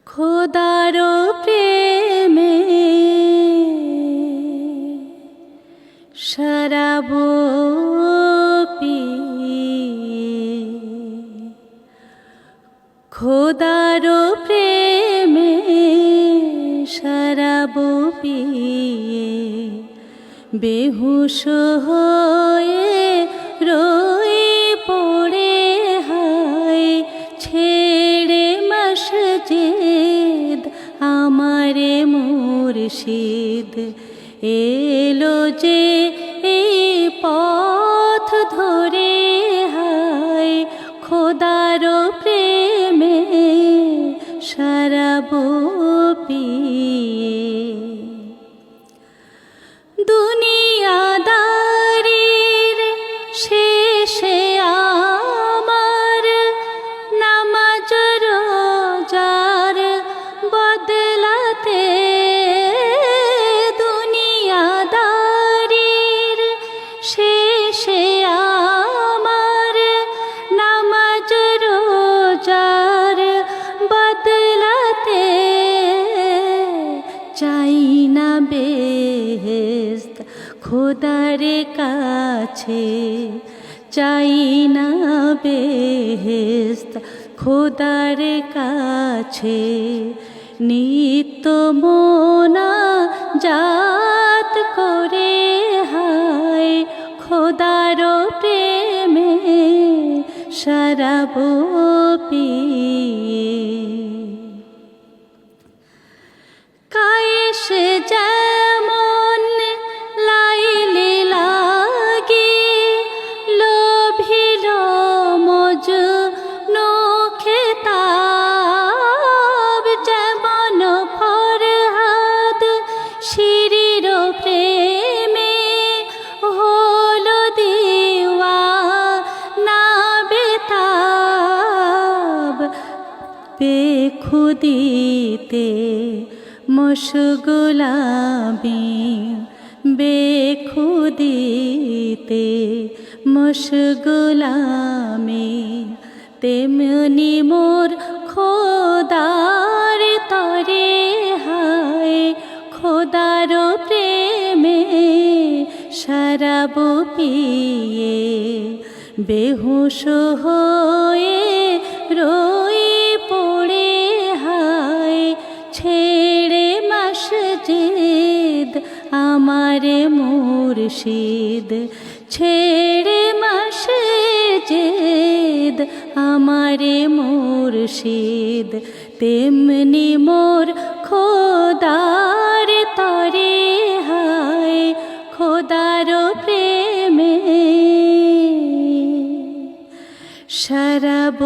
খোদারো প্রেমে শরাব পিয়ে, খোদারো প্রেমে শরাব পিয়ে বেহুশ হয়ে রই পড়ে হায় ছেড়ে মসজিদ আমারে মুর্শিদ এলো যে এই পথ ধরে হায় খোদারো প্রেমে শরাব পিয়ে। দুনিয়াদারির শেষে আমার নামাজ রোজার বদলাতে, দুনিয়াদারির শেষে আমার নামাজ রোজার বদলাতে চাই না বেহেশত খোদার কাছে, চাই না বেহেশত খোদার কাছে নিত্য মোনাজাত করে হায় খোদারো প্রেমে শরাব পিয়ে। কায়েস যেমন লাইলে লাগি লোভিল মজনু খেতাব, যেমন ফরহাদ শিরির প্রেমে হলো দিওয়ানা বেতাব, বেখুদিতে মশগুলামি, বেখুদিতে মশগুলামি তেমনি মোর খোদার তরে হায় খোদারো প্রেমে শরাব পিয়ে বেহুশ হয়ে রই পড়ে হায় ছেড়ে মসজিদ আমারে মুর্শিদ, ছেড়ে মসজিদ আমারে মুর্শিদ তেমনি মোর খোদার তরে হায় খোদারো প্রেমে শরাব